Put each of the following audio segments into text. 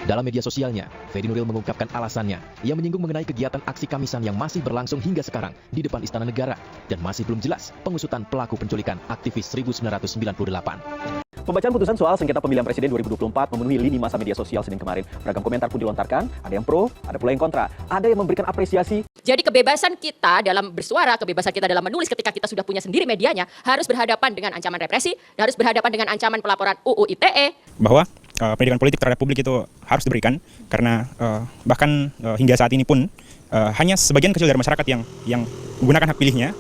Dalam media sosialnya, Fedi Nuril mengungkapkan alasannya. Ia menyinggung mengenai kegiatan aksi Kamisan yang masih berlangsung hingga sekarang di depan Istana Negara dan masih belum jelas pengusutan pelaku penculikan aktivis 1998. Pembacaan putusan soal sengketa pemilihan presiden 2024 memenuhi lini masa media sosial Senin kemarin. Beragam komentar pun dilontarkan, ada yang pro, ada pula yang kontra, ada yang memberikan apresiasi. Jadi kebebasan kita dalam bersuara, kebebasan kita dalam menulis ketika kita sudah punya sendiri medianya, harus berhadapan dengan ancaman represi, harus berhadapan dengan ancaman pelaporan UU ITE. Bahwa pendidikan politik terhadap publik itu harus diberikan, karena bahkan hingga saat ini pun hanya sebagian kecil dari masyarakat yang menggunakan hak pilihnya,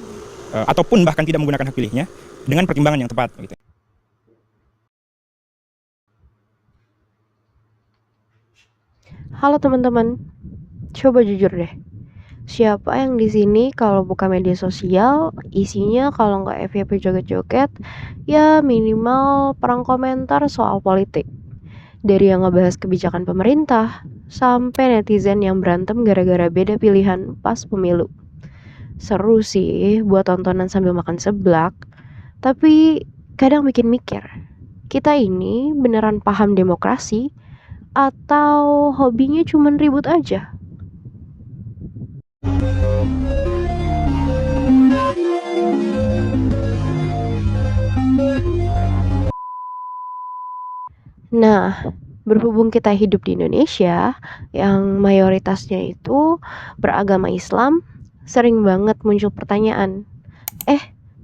ataupun bahkan tidak menggunakan hak pilihnya, dengan pertimbangan yang tepat. Gitu. Halo teman-teman, coba jujur deh. Siapa yang di sini kalau buka media sosial, isinya kalau nggak FYP joget-joget, ya minimal perang komentar soal politik. Dari yang ngebahas kebijakan pemerintah, sampai netizen yang berantem gara-gara beda pilihan pas pemilu. Seru sih buat tontonan sambil makan seblak, tapi kadang bikin mikir, kita ini beneran paham demokrasi atau hobinya cuman ribut aja? Nah, berhubung kita hidup di Indonesia yang mayoritasnya itu beragama Islam, sering banget muncul pertanyaan,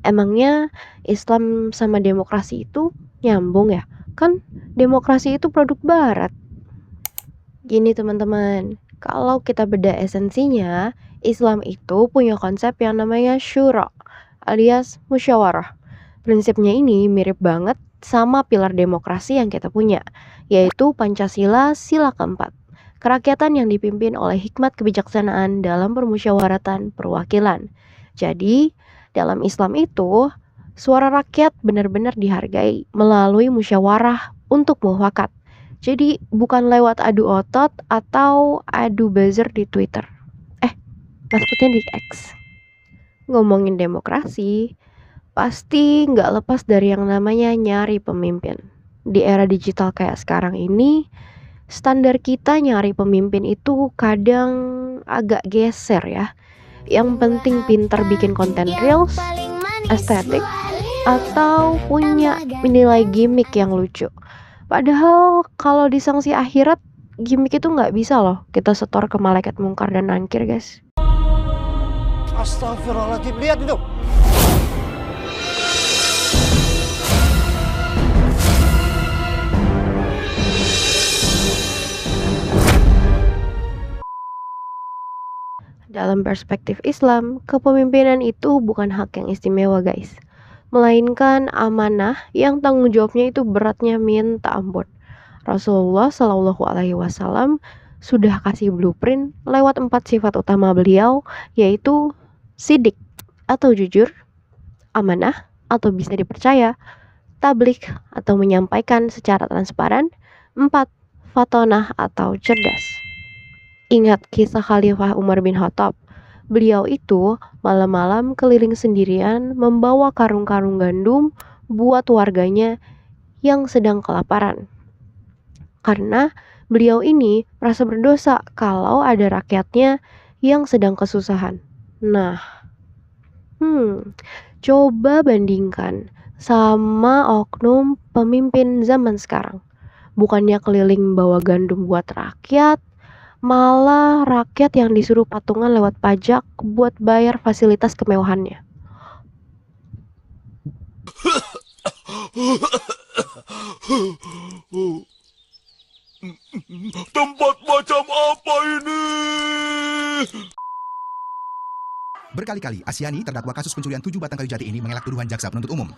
emangnya Islam sama demokrasi itu nyambung ya? Kan demokrasi itu produk barat. Gini teman-teman, kalau kita beda esensinya, Islam itu punya konsep yang namanya syura, alias musyawarah. Prinsipnya ini mirip banget sama pilar demokrasi yang kita punya, yaitu Pancasila sila keempat. Kerakyatan yang dipimpin oleh hikmat kebijaksanaan dalam permusyawaratan perwakilan. Jadi, dalam Islam itu, suara rakyat benar-benar dihargai melalui musyawarah untuk mufakat. Jadi, bukan lewat adu otot atau adu buzzer di Twitter. Maksudnya di X. Ngomongin demokrasi, pasti nggak lepas dari yang namanya nyari pemimpin. Di era digital kayak sekarang ini, standar kita nyari pemimpin itu kadang agak geser ya. Yang penting pintar bikin konten reels, estetik, atau punya nilai gimmick yang lucu. Padahal kalau di sanksi akhirat, gimmick itu nggak bisa loh kita setor ke malaikat mungkar dan nangkir, guys. Astagfirullahaladzim, lihat itu. Dalam perspektif Islam, kepemimpinan itu bukan hak yang istimewa, guys. Melainkan amanah yang tanggung jawabnya itu beratnya minta ampun. Rasulullah Shallallahu Alaihi Wasallam sudah kasih blueprint lewat 4 sifat utama beliau, yaitu sidik atau jujur, amanah atau bisa dipercaya, tabligh atau menyampaikan secara transparan, 4 fatonah atau cerdas. Ingat kisah Khalifah Umar bin Khattab. Beliau itu malam-malam keliling sendirian membawa karung-karung gandum buat warganya yang sedang kelaparan. Karena beliau ini merasa berdosa kalau ada rakyatnya yang sedang kesusahan. Nah, coba bandingkan sama oknum pemimpin zaman sekarang. Bukannya keliling bawa gandum buat rakyat, malah rakyat yang disuruh patungan lewat pajak buat bayar fasilitas kemewahannya. Tempat macam apa ini? Berkali-kali Asyani, terdakwa kasus pencurian 7 batang kayu jati ini, mengelak tuduhan jaksa penuntut umum.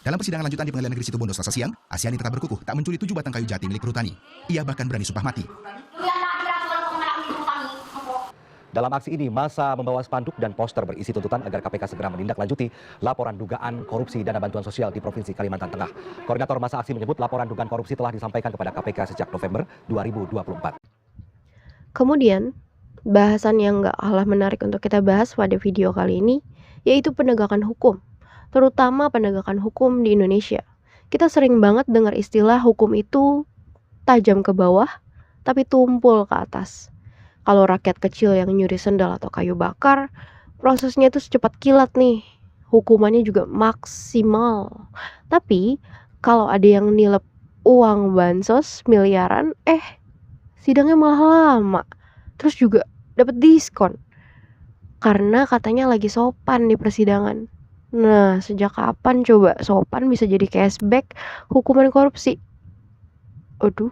Dalam persidangan lanjutan di Pengadilan Negeri Situbondo Selasa siang, Asyani tetap berkukuh tak mencuri 7 batang kayu jati milik Perhutani. Ia bahkan berani sumpah mati. Dalam aksi ini, massa membawa spanduk dan poster berisi tuntutan agar KPK segera menindaklanjuti laporan dugaan korupsi dana bantuan sosial di Provinsi Kalimantan Tengah. Koordinator massa aksi menyebut laporan dugaan korupsi telah disampaikan kepada KPK sejak November 2024. Kemudian, bahasan yang gak kalah menarik untuk kita bahas pada video kali ini, yaitu penegakan hukum, terutama penegakan hukum di Indonesia. Kita sering banget dengar istilah hukum itu tajam ke bawah, tapi tumpul ke atas. Kalau rakyat kecil yang nyuri sendal atau kayu bakar, prosesnya itu secepat kilat nih. Hukumannya juga maksimal. Tapi kalau ada yang nilep uang bansos miliaran, sidangnya malah lama. Terus juga dapat diskon. Karena katanya lagi sopan di persidangan. Nah, sejak kapan coba sopan bisa jadi cashback hukuman korupsi? Aduh.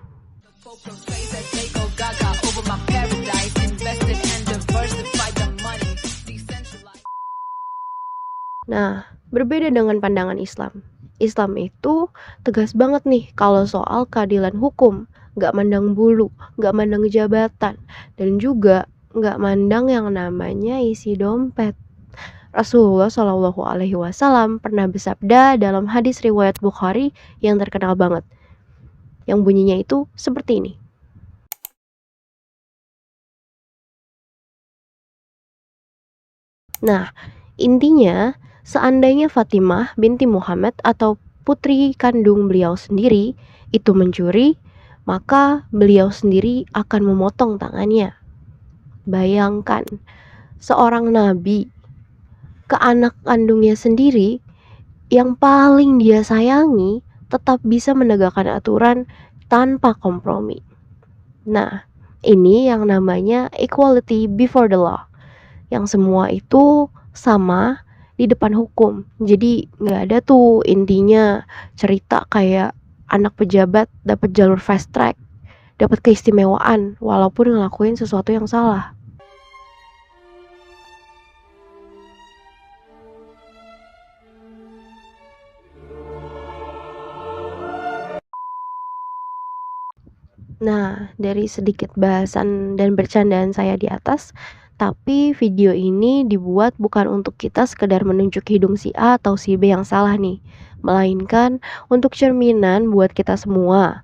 Nah, berbeda dengan pandangan Islam. Islam itu tegas banget nih kalau soal keadilan hukum. Gak mandang bulu, gak mandang jabatan, dan juga gak mandang yang namanya isi dompet. Rasulullah Shallallahu Alaihi Wasallam pernah bersabda dalam hadis riwayat Bukhari yang terkenal banget. Yang bunyinya itu seperti ini. Nah, intinya seandainya Fatimah binti Muhammad atau putri kandung beliau sendiri itu mencuri, maka beliau sendiri akan memotong tangannya. Bayangkan, seorang nabi ke anak kandungnya sendiri yang paling dia sayangi tetap bisa menegakkan aturan tanpa kompromi. Nah, ini yang namanya equality before the law. Yang semua itu sama di depan hukum. Jadi nggak ada tuh intinya cerita kayak anak pejabat dapat jalur fast track, dapat keistimewaan walaupun ngelakuin sesuatu yang salah. Nah, dari sedikit bahasan dan bercandaan saya di atas, tapi video ini dibuat bukan untuk kita sekedar menunjuk hidung si A atau si B yang salah nih, melainkan untuk cerminan buat kita semua,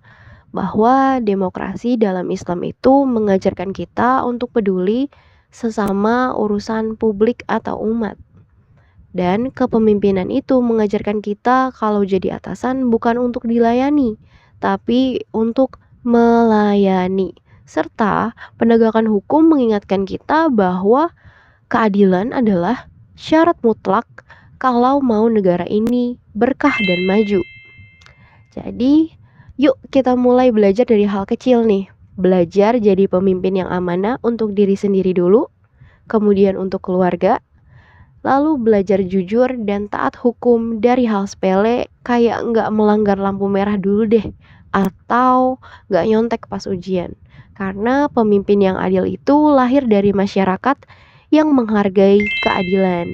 bahwa demokrasi dalam Islam itu mengajarkan kita untuk peduli sesama urusan publik atau umat. Dan kepemimpinan itu mengajarkan kita kalau jadi atasan bukan untuk dilayani, tapi untuk melayani. Serta penegakan hukum mengingatkan kita bahwa keadilan adalah syarat mutlak kalau mau negara ini berkah dan maju. Jadi, yuk kita mulai belajar dari hal kecil nih. Belajar jadi pemimpin yang amanah untuk diri sendiri dulu, kemudian untuk keluarga, lalu belajar jujur dan taat hukum dari hal sepele kayak nggak melanggar lampu merah dulu deh, atau nggak nyontek pas ujian. Karena pemimpin yang adil itu lahir dari masyarakat yang menghargai keadilan.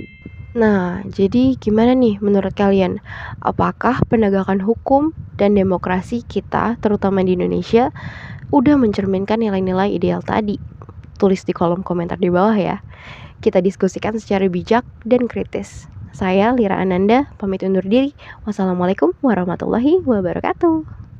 Nah, jadi gimana nih menurut kalian? Apakah penegakan hukum dan demokrasi kita, terutama di Indonesia, udah mencerminkan nilai-nilai ideal tadi? Tulis di kolom komentar di bawah ya. Kita diskusikan secara bijak dan kritis. Saya Lira Ananda, pamit undur diri. Wassalamualaikum warahmatullahi wabarakatuh.